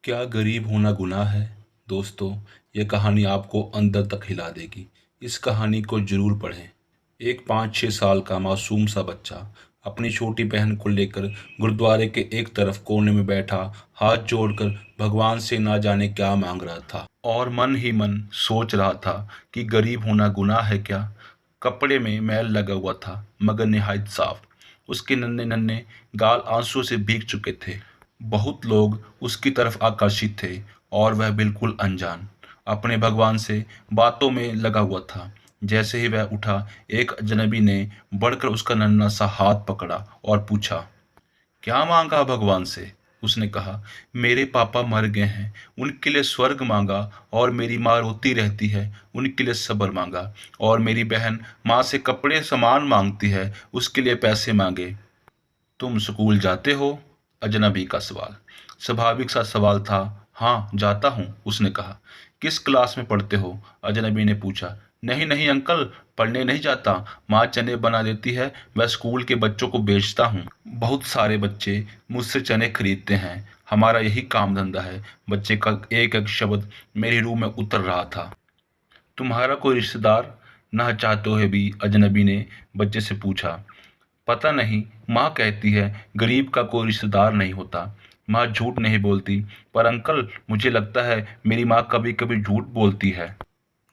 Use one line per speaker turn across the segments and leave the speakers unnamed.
क्या गरीब होना गुनाह है? दोस्तों, ये कहानी आपको अंदर तक हिला देगी। इस कहानी को ज़रूर पढ़ें। एक 5-6 साल का मासूम सा बच्चा अपनी छोटी बहन को लेकर गुरुद्वारे के एक तरफ कोने में बैठा हाथ जोड़कर भगवान से ना जाने क्या मांग रहा था और मन ही मन सोच रहा था कि गरीब होना गुनाह है क्या। कपड़े में मैल लगा हुआ था मगर निहायत साफ। उसके नन्हे नन्हे गाल आंसुओं से भीग चुके थे। बहुत लोग उसकी तरफ आकर्षित थे और वह बिल्कुल अनजान अपने भगवान से बातों में लगा हुआ था। जैसे ही वह उठा, एक अजनबी ने बढ़कर उसका नन्हा सा हाथ पकड़ा और पूछा, क्या मांगा भगवान से? उसने कहा, मेरे पापा मर गए हैं, उनके लिए स्वर्ग मांगा। और मेरी माँ रोती रहती है, उनके लिए सब्र मांगा। और मेरी बहन माँ से कपड़े सामान मांगती है, उसके लिए पैसे मांगे। तुम स्कूल जाते हो? अजनबी का सवाल स्वाभाविक सा सवाल था। हाँ, जाता हूँ, उसने कहा। किस क्लास में पढ़ते हो? अजनबी ने पूछा। नहीं नहीं अंकल, पढ़ने नहीं जाता। माँ चने बना देती है, मैं स्कूल के बच्चों को बेचता हूँ। बहुत सारे बच्चे मुझसे चने खरीदते हैं, हमारा यही काम धंधा है। बच्चे का एक एक शब्द मेरी रूह में उतर रहा था। तुम्हारा कोई रिश्तेदार? ना चाहते हुए भी अजनबी ने बच्चे से पूछा। पता नहीं, माँ कहती है गरीब का कोई रिश्तेदार नहीं होता। माँ झूठ नहीं बोलती, पर अंकल मुझे लगता है मेरी माँ कभी कभी झूठ बोलती है।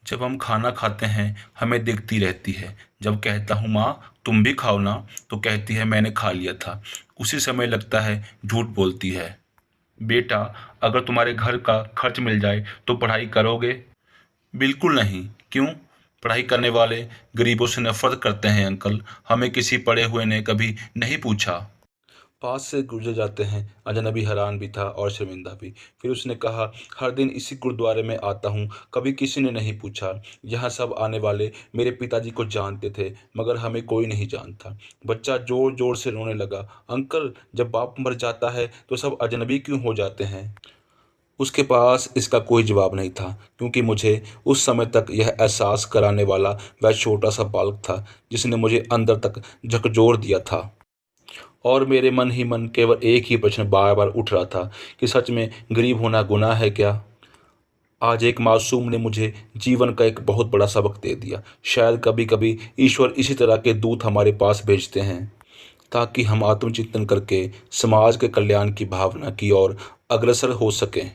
जब हम खाना खाते हैं हमें देखती रहती है। जब कहता हूँ माँ तुम भी खाओ ना, तो कहती है मैंने खा लिया था। उसी समय लगता है झूठ बोलती है। बेटा, अगर तुम्हारे घर का खर्च मिल जाए तो पढ़ाई करोगे? बिल्कुल नहीं। क्यों? पढ़ाई करने वाले गरीबों से नफरत करते हैं अंकल, हमें किसी पढ़े हुए ने कभी नहीं पूछा। पास से गुजर जाते हैं। अजनबी हैरान भी था और शर्मिंदा भी। फिर उसने कहा, हर दिन इसी गुरुद्वारे में आता हूँ, कभी किसी ने नहीं पूछा। यहाँ सब आने वाले मेरे पिताजी को जानते थे, मगर हमें कोई नहीं जानता। बच्चा जोर जोर से रोने लगा। अंकल, जब बाप मर जाता है तो सब अजनबी क्यों हो जाते हैं? उसके पास इसका कोई जवाब नहीं था, क्योंकि मुझे उस समय तक यह एहसास कराने वाला वह छोटा सा बालक था जिसने मुझे अंदर तक झकझोर दिया था। और मेरे मन ही मन केवल एक ही प्रश्न बार बार उठ रहा था कि सच में गरीब होना गुनाह है क्या? आज एक मासूम ने मुझे जीवन का एक बहुत बड़ा सबक दे दिया। शायद कभी कभी ईश्वर इसी तरह के दूत हमारे पास भेजते हैं, ताकि हम आत्मचिंतन करके समाज के कल्याण की भावना की ओर अग्रसर हो सकें।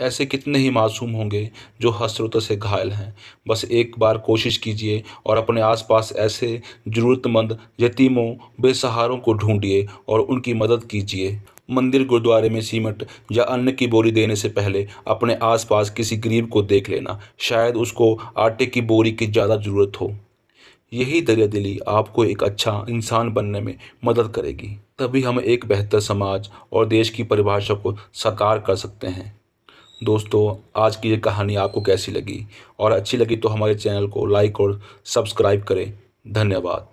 ऐसे कितने ही मासूम होंगे जो हसरतों से घायल हैं। बस एक बार कोशिश कीजिए और अपने आसपास ऐसे ज़रूरतमंद यतीमों, बेसहारों को ढूंढिए और उनकी मदद कीजिए। मंदिर गुरुद्वारे में सीमेंट या अन्न की बोरी देने से पहले अपने आसपास किसी गरीब को देख लेना, शायद उसको आटे की बोरी की ज़्यादा ज़रूरत हो। यही दरियादिली आपको एक अच्छा इंसान बनने में मदद करेगी। तभी हम एक बेहतर समाज और देश की परिभाषा को साकार कर सकते हैं। दोस्तों, आज की ये कहानी आपको कैसी लगी? और अच्छी लगी तो हमारे चैनल को लाइक और सब्सक्राइब करें। धन्यवाद।